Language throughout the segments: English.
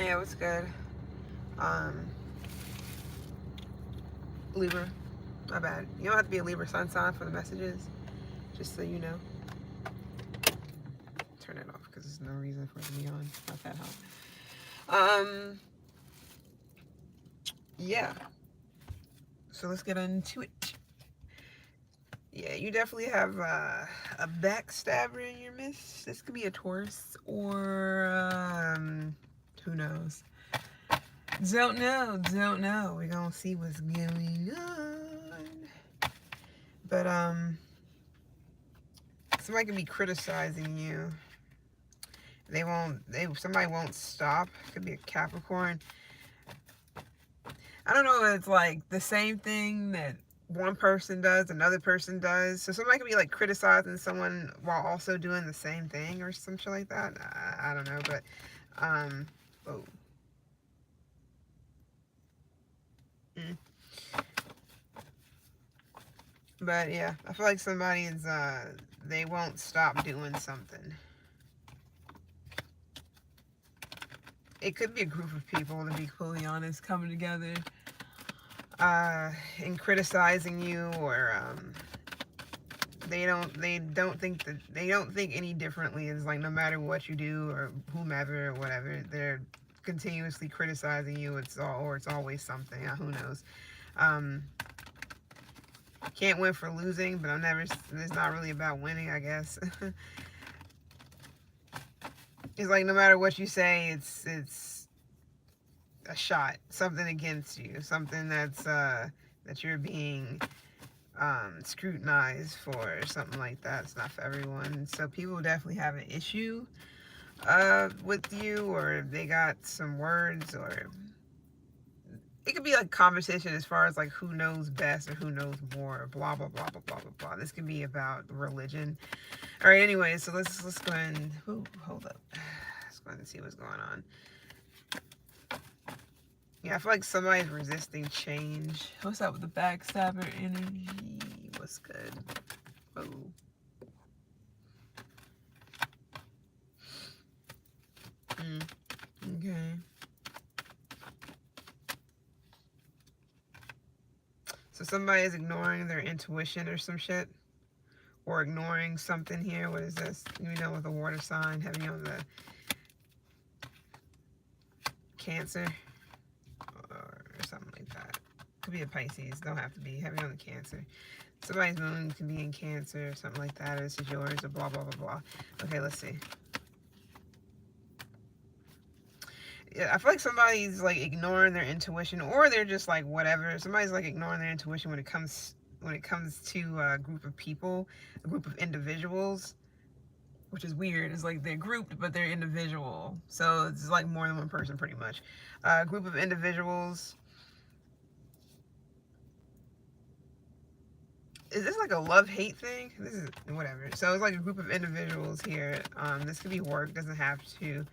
Yeah, what's good? Um, Libra. My bad. You don't have to be a Libra sun sign for the messages. Just so you know. Turn it off because there's no reason for it to be on. Not that hot. Yeah. So let's get into it. Yeah, you definitely have a backstabber in your midst. This could be a Taurus or who knows. Don't know. We're gonna see what's going on. But somebody can be criticizing you. Somebody won't stop. Could be a Capricorn. I don't know if it's like the same thing that one person does, another person does. So somebody could be like criticizing someone while also doing the same thing or some shit like that. I don't know, but oh. Mm. But yeah, I feel like somebody is they won't stop doing something. It could be a group of people, to be completely honest, coming together and criticizing you, or they don't think any differently. It's like no matter what you do or whomever or whatever, they're continuously criticizing you. It's always something. Who knows? Um, can't win for losing, but it's not really about winning, I guess. It's like no matter what you say, it's a shot, something against you, something that you're being scrutinized for, or something like that. It's not for everyone. So people definitely have an issue with you, or they got some words, or it could be like conversation as far as like who knows best or who knows more, or blah blah blah blah blah blah blah. This could be about religion. All right. Anyway, so let's go ahead and hold up. Let's go ahead and see what's going on. Yeah, I feel like somebody's resisting change. What's up with the backstabber energy? What's good? Oh. Okay. So somebody is ignoring their intuition or some shit. Or ignoring something here. What is this? You know, with a water sign, heavy on the Cancer. Or something like that. Could be a Pisces. Don't have to be. Heavy on the Cancer. Somebody's moon can be in Cancer or something like that. Or this is yours or blah, blah, blah, blah. Okay, let's see. Yeah, I feel like somebody's like ignoring their intuition, or they're just like whatever. Somebody's like ignoring their intuition when it comes to a group of people, a group of individuals, which is weird. It's like they're grouped, but they're individual. So it's like more than one person, pretty much. A group of individuals. Is this like a love-hate thing? This is whatever. So it's like a group of individuals here. This could be work. Doesn't have to.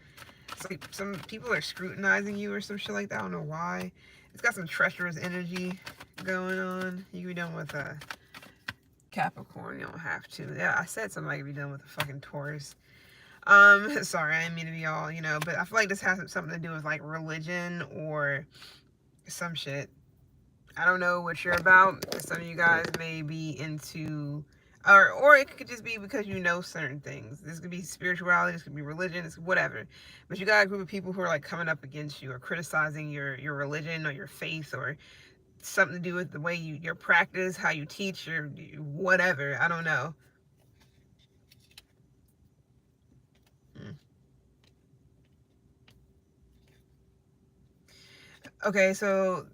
It's like some people are scrutinizing you or some shit like that. I don't know why. It's got some treacherous energy going on. You can be done with a Capricorn. You don't have to. Yeah, I said somebody could be done with a fucking Taurus. Sorry, I didn't mean to be all, but I feel like this has something to do with like religion or some shit. I don't know what you're about. Some of you guys may be into, or it could just be because you know certain things. This could be spirituality, this could be religion, it's whatever. But you got a group of people who are like coming up against you or criticizing your religion or your faith, or something to do with the way your practice, how you teach, or whatever. I don't know. Okay, so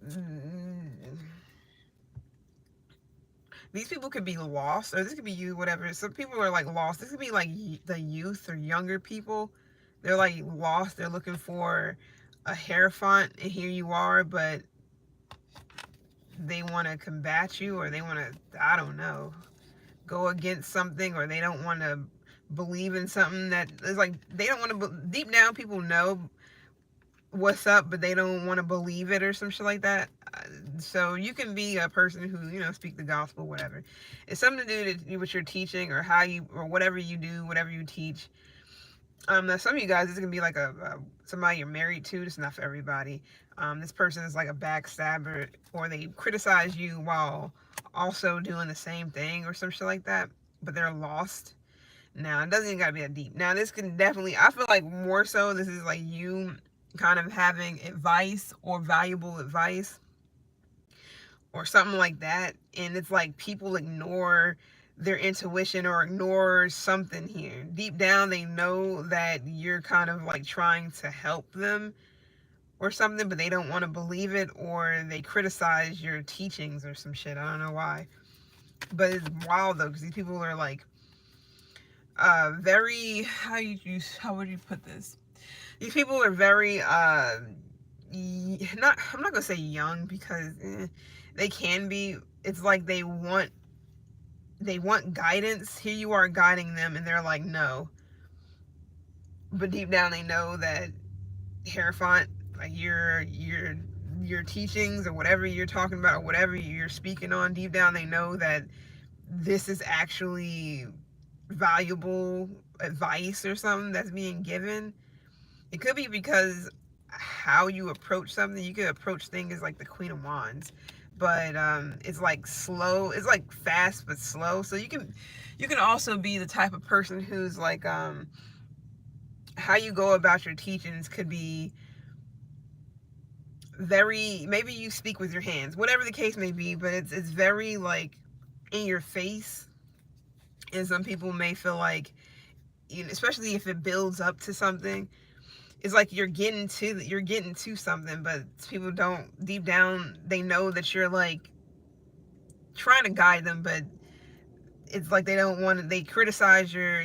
these people could be lost, or this could be you, whatever. Some people are like lost. This could be like the youth or younger people. They're like lost. They're looking for a hair font, and here you are, but they want to combat you, or they want to, I don't know, go against something, or they don't want to believe in something that is like, they don't want to, deep down people know what's up, but they don't want to believe it or some shit like that. So you can be a person who, speak the gospel, whatever. It's something to do with your teaching, or how you, or whatever you do, whatever you teach. Now some of you guys, this is gonna be like somebody you're married to. This is not for everybody. This person is like a backstabber, or they criticize you while also doing the same thing or some shit like that, but they're lost. Now, it doesn't even gotta be that deep. Now, this can definitely, I feel like more so, this is like you kind of having advice or valuable advice or something like that. And it's like people ignore their intuition or ignore something here. Deep down, they know that you're kind of like trying to help them or something, but they don't want to believe it, or they criticize your teachings or some shit. I don't know why. But it's wild though, because these people are like, very, how would you put this? These people are very not, I'm not gonna say young, because they can be. It's like they want guidance. Here you are guiding them, and they're like, no. But deep down they know that Hierophant, like your teachings or whatever you're talking about or whatever you're speaking on, deep down they know that this is actually valuable advice or something that's being given. It could be because how you approach something. You could approach things like the Queen of Wands, but it's like slow. It's like fast but slow. So you can also be the type of person who's like how you go about your teachings could be very, maybe you speak with your hands, whatever the case may be, but it's very like in your face. And some people may feel like, especially if it builds up to something, it's like you're getting to something, but people don't, deep down they know that you're like trying to guide them, but it's like they don't want to, they criticize your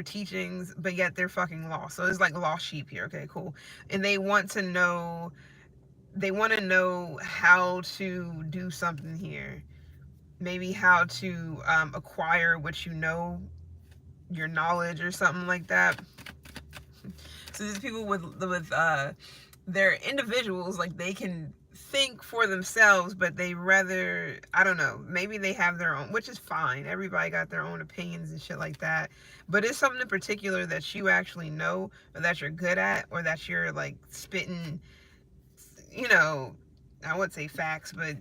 teachings, but yet they're fucking lost. So it's like lost sheep here. Okay, cool. And they want to know how to do something here, maybe how to acquire what you know, your knowledge or something like that. So these people with they're individuals, like they can think for themselves, but they rather, I don't know, maybe they have their own, which is fine. Everybody got their own opinions and shit like that. But it's something in particular that you actually know, or that you're good at, or that you're like spitting, you know, I wouldn't say facts, but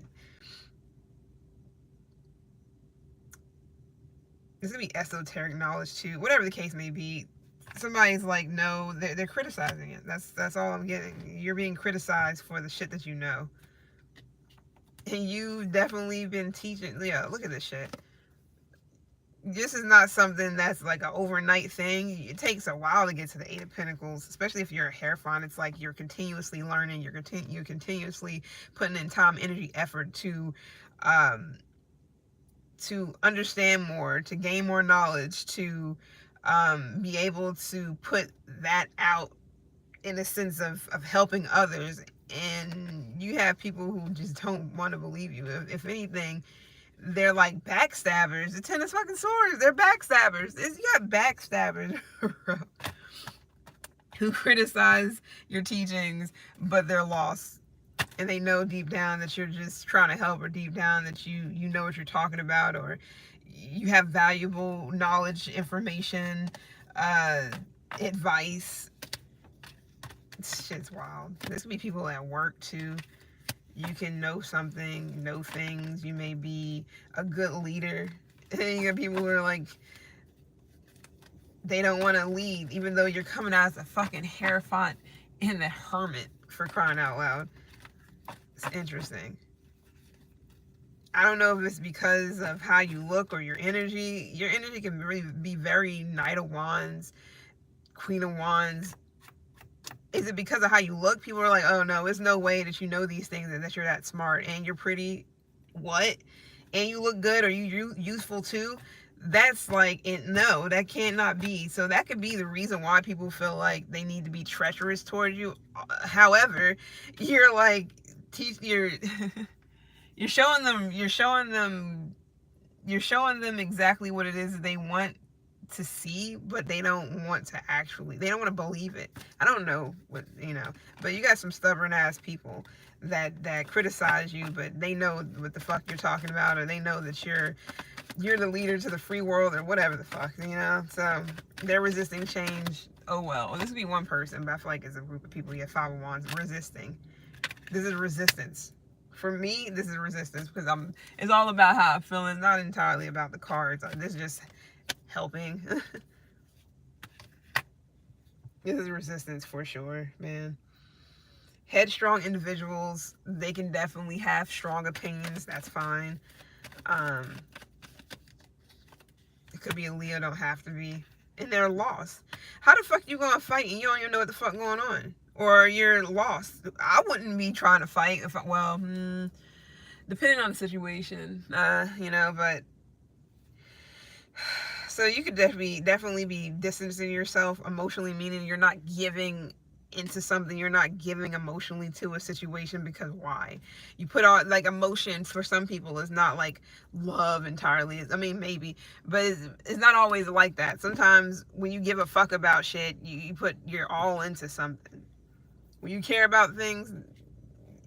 it's gonna be esoteric knowledge too, whatever the case may be. Somebody's like, no, they're criticizing it. That's all I'm getting. You're being criticized for the shit that you know, and you've definitely been teaching. Yeah, look at this shit. This is not something that's like an overnight thing. It takes a while to get to the Eight of Pentacles, especially if you're a Hierophant. It's like you're continuously learning. You're continuously putting in time, energy, effort to understand more, to gain more knowledge, to be able to put that out in a sense of helping others. And you have people who just don't want to believe you. If anything, they're like backstabbers. The Ten of fucking Swords, they're backstabbers. You got backstabbers who criticize your teachings, but they're lost. And they know deep down that you're just trying to help, or deep down that you know what you're talking about, or you have valuable knowledge, information, advice. Shit's wild. This could be people at work too. You can know something, know things. You may be a good leader. And then you got people who are like, they don't want to lead, even though you're coming out as a fucking Hierophant and the Hermit, for crying out loud. It's interesting. I don't know if it's because of how you look or your energy. Your energy can really be very Knight of Wands, Queen of Wands. Is it because of how you look? People are like, oh no, there's no way that you know these things and that you're that smart and you're pretty. What? And you look good, or you useful too? That's like, no, that cannot be. So that could be the reason why people feel like they need to be treacherous towards you. However, you're like, you're you're showing them exactly what it is that they want to see, but they don't want to actually, they don't want to believe it. I don't know what, you know, but you got some stubborn ass people that criticize you, but they know what the fuck you're talking about, or they know that you're the leader to the free world, or whatever the fuck, you know. So they're resisting change. Oh well, this would be one person, but I feel like it's a group of people. You have 5 of Wands resisting. This is resistance. For me, this is resistance, because it's all about how I'm feeling, not entirely about the cards. This is just helping. This is resistance for sure, man. Headstrong individuals, they can definitely have strong opinions. That's fine. It could be a Leo, don't have to be. And they're lost. How the fuck you gonna fight and you don't even know what the fuck going on? Or you're lost. I wouldn't be trying to fight if I, well, depending on the situation, you know, but so you could definitely be distancing yourself emotionally, meaning you're not giving into something, you're not giving emotionally to a situation, because why? You put on, like, emotion for some people is not like love entirely. I mean, maybe, but it's not always like that. Sometimes when you give a fuck about shit, you put your all into something. When you care about things,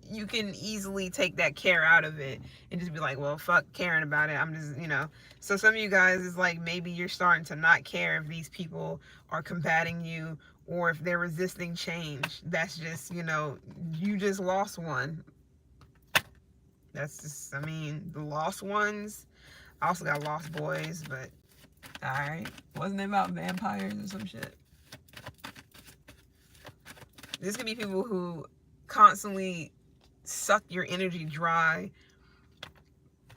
you can easily take that care out of it and just be like, well, fuck caring about it. I'm just, you know. So some of you guys is like, maybe you're starting to not care if these people are combating you or if they're resisting change. That's just, you know, you just lost one. That's just, I mean, the lost ones. I also got lost boys, but all right. Wasn't it about vampires or some shit? This could be people who constantly suck your energy dry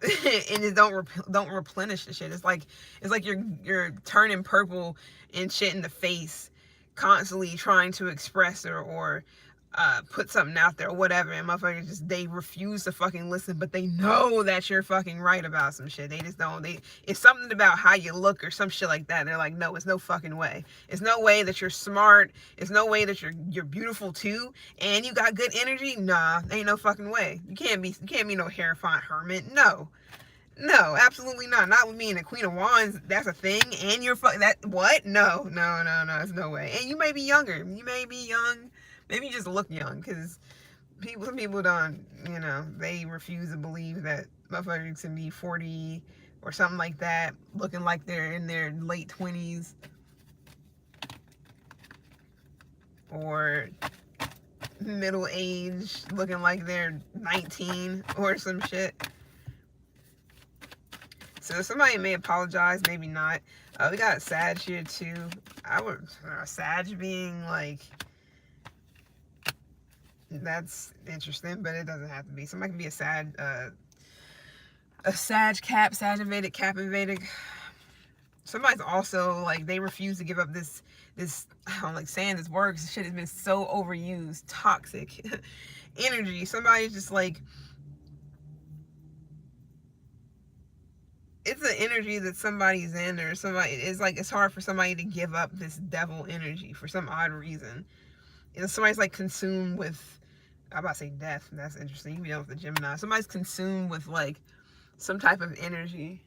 and it don't replenish the shit. It's like you're turning purple and shit in the face, constantly trying to express or put something out there or whatever, and motherfuckers just, they refuse to fucking listen, but they know that you're fucking right about some shit. They just don't, it's something about how you look or some shit like that. They're like, no, it's no fucking way. It's no way that you're smart. It's no way that you're beautiful too, and you got good energy. Nah, ain't no fucking way. You can't be no Hierophant hermit. No, absolutely not. Not with me and the Queen of Wands. That's a thing. And you're that what? No. There's no way. And you may be younger. You may be young. Maybe you just look young, because some people don't, you know, they refuse to believe that motherfuckers can be 40 or something like that, looking like they're in their late 20s, or middle age, looking like they're 19 or some shit. So somebody may apologize, maybe not. We got Sag here too. Sag being like, that's interesting, but it doesn't have to be. Somebody can be a Sag Cap, Sag invaded, Cap invaded. Somebody's also like, they refuse to give up this I don't like saying this word because shit has been so overused, toxic energy. Somebody's just like, it's an energy that somebody's in, or somebody, it's like, it's hard for somebody to give up this devil energy for some odd reason. You know, somebody's like consumed with, I'm about to say death. That's interesting. You can be with the Gemini. Somebody's consumed with like some type of energy.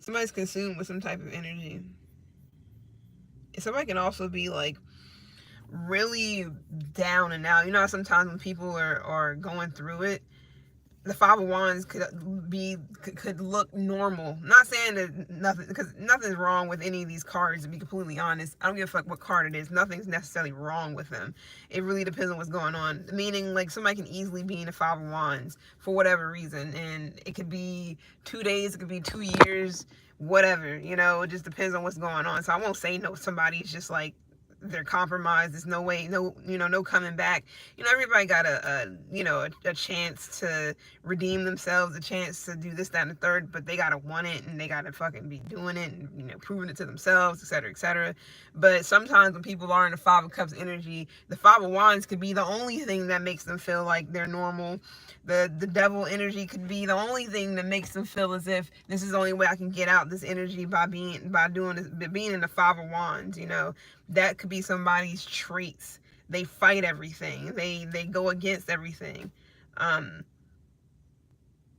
Somebody's consumed with some type of energy. Somebody can also be like really down and out. You know, sometimes when people are going through it, the 5 of Wands could look normal. Not saying that nothing, because nothing's wrong with any of these cards, to be completely honest. I don't give a fuck what card it is. Nothing's necessarily wrong with them. It really depends on what's going on. Meaning, like, somebody can easily be in the 5 of Wands for whatever reason, and it could be 2 days, it could be 2 years, whatever. You know, it just depends on what's going on. So I won't say no, somebody's just like, they're compromised, there's no way, no, you know, no coming back. You know, everybody got a chance to redeem themselves, a chance to do this, that, and the third, but they gotta want it, and they gotta fucking be doing it, and, you know, proving it to themselves, etc., etc. But sometimes when people are in the 5 of Cups energy, the 5 of Wands could be the only thing that makes them feel like they're normal. The devil energy could be the only thing that makes them feel as if this is the only way I can get out this energy, by being in the 5 of Wands, you know. That could be somebody's traits. They fight everything. They go against everything. Um,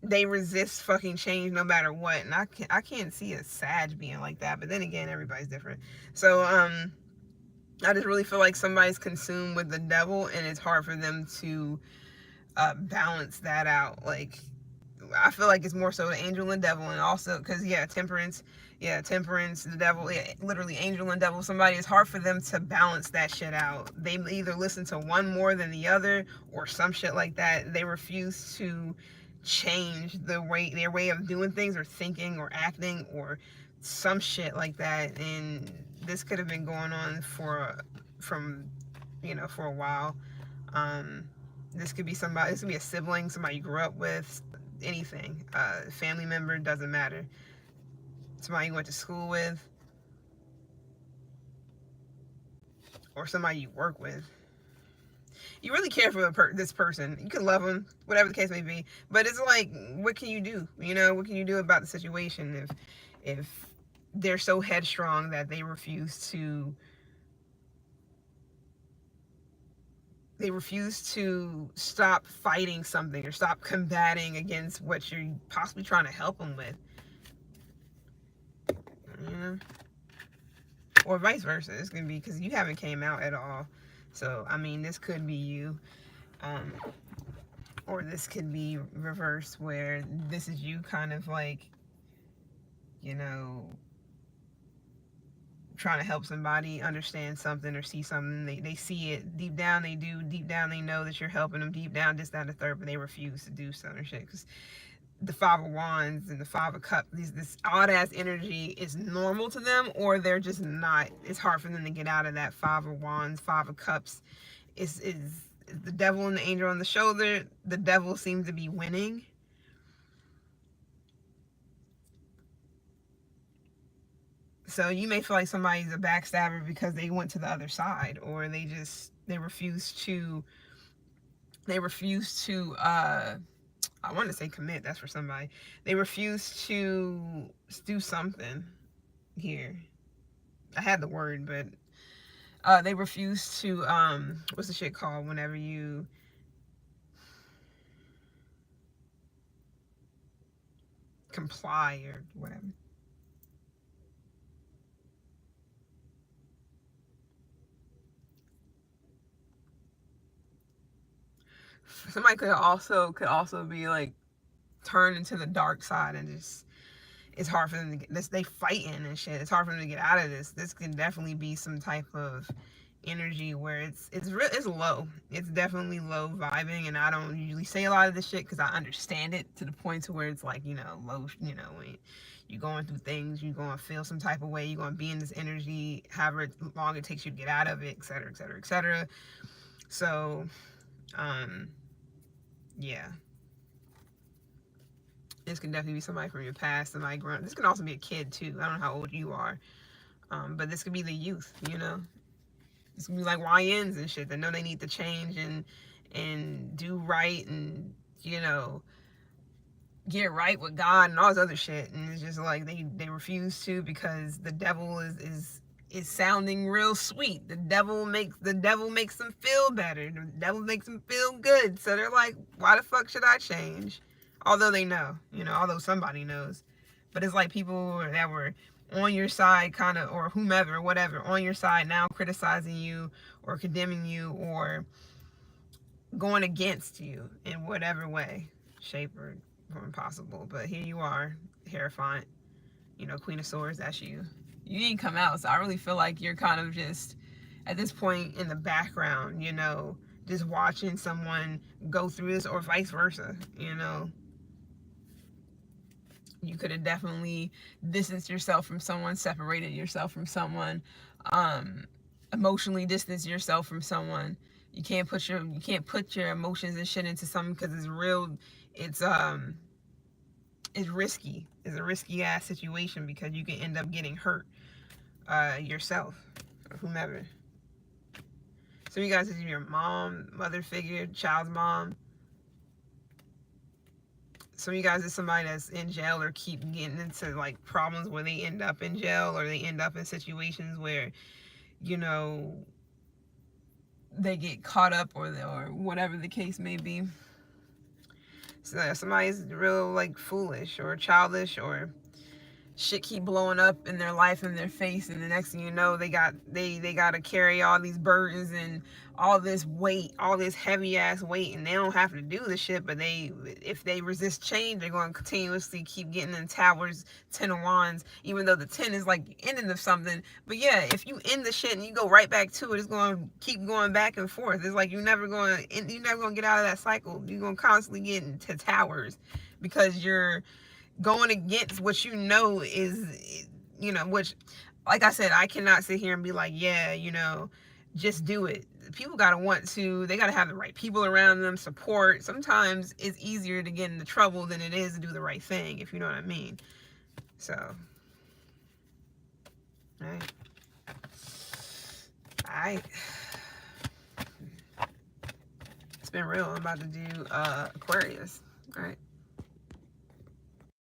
they resist fucking change no matter what. And I can't see a Sag being like that. But then again, everybody's different. So I just really feel like somebody's consumed with the devil, and it's hard for them to balance that out. Like, I feel like it's more so the angel and devil, and also because temperance, the devil, yeah, literally angel and devil. Somebody, it's hard for them to balance that shit out. They either listen to one more than the other, or some shit like that. They refuse to change their way of doing things, or thinking, or acting, or some shit like that. And this could have been going on from for a while. Um, this could be somebody. This could be a sibling, somebody you grew up with, anything. Family member, doesn't matter. Somebody you went to school with, or somebody you work with. You really care for this person. You can love them, whatever the case may be. But it's like, what can you do? What can you do about the situation if they're so headstrong that they refuse to stop fighting something, or stop combating against what you're possibly trying to help them with. Or vice versa. It's gonna be because you haven't came out at all. So I mean, this could be you, or this could be reversed, where this is you kind of like, trying to help somebody understand something or see something. They see it deep down. They do deep down. They know that you're helping them deep down, this, that, and the third, but they refuse to do something or shit because the Five of Wands and the Five of Cups, this odd ass energy is normal to them, or they're just not. It's hard for them to get out of that Five of Wands, Five of Cups. Is the devil and the angel on the shoulder. The devil seems to be winning. So you may feel like somebody's a backstabber because they went to the other side, or they refuse to I want to say commit. That's for somebody. They refuse to do something here. I had the word, but they refuse to what's the shit called whenever you comply or whatever. Somebody could also be like turned into the dark side, and just it's hard for them to get this. They fighting and shit. It's hard for them to get out of this. This can definitely be some type of energy where it's low. It's definitely low vibing, and I don't usually say a lot of this shit because I understand it to the point to where it's like, low. When you're going through things, you're going to feel some type of way. You're going to be in this energy, however long it takes you to get out of it, etc., etc., etc. So, yeah. This can definitely be somebody from your past, somebody grown. This can also be a kid too. I don't know how old you are, but this could be the youth. This could be like YNs and shit that know they need to change and do right, and get right with God and all this other shit. And it's just like they refuse to because the devil is sounding real sweet. The devil makes them feel better. The devil makes them feel good. So they're like, why the fuck should I change? Although they know, although somebody knows. But it's like people that were on your side, kind of, or whomever, whatever, on your side now criticizing you or condemning you or going against you in whatever way, shape, or form possible. But here you are, Hierophant, Queen of Swords, that's you. You didn't come out, so I really feel like you're kind of just, at this point, in the background, just watching someone go through this, or vice versa, You could have definitely distanced yourself from someone, separated yourself from someone, emotionally distanced yourself from someone. You can't put your emotions and shit into something because it's real. It's risky. It's a risky ass situation because you can end up getting hurt yourself or whomever. So you guys, is your mom, mother figure, child's mom. Some of you guys is somebody that's in jail or keep getting into like problems where they end up in jail, or they end up in situations where you know, they get caught up, or whatever the case may be. So somebody's real like foolish or childish, or shit keep blowing up in their life, in their face, and the next thing you know, they got to carry all these burdens and all this weight, all this heavy ass weight, and they don't have to do the shit, but if they resist change, they're going to continuously keep getting in towers, 10 of wands, even though the 10 is like ending of something. But yeah, if you end the shit and you go right back to it, it's going to keep going back and forth. It's like you're never going to get out of that cycle. You're going to constantly get into towers because you're going against what you know is, which, like I said, I cannot sit here and be like, yeah, just do it. People gotta want to, they gotta have the right people around them, support. Sometimes it's easier to get into trouble than it is to do the right thing, if you know what I mean. So, alright. It's been real. I'm about to do Aquarius. Alright.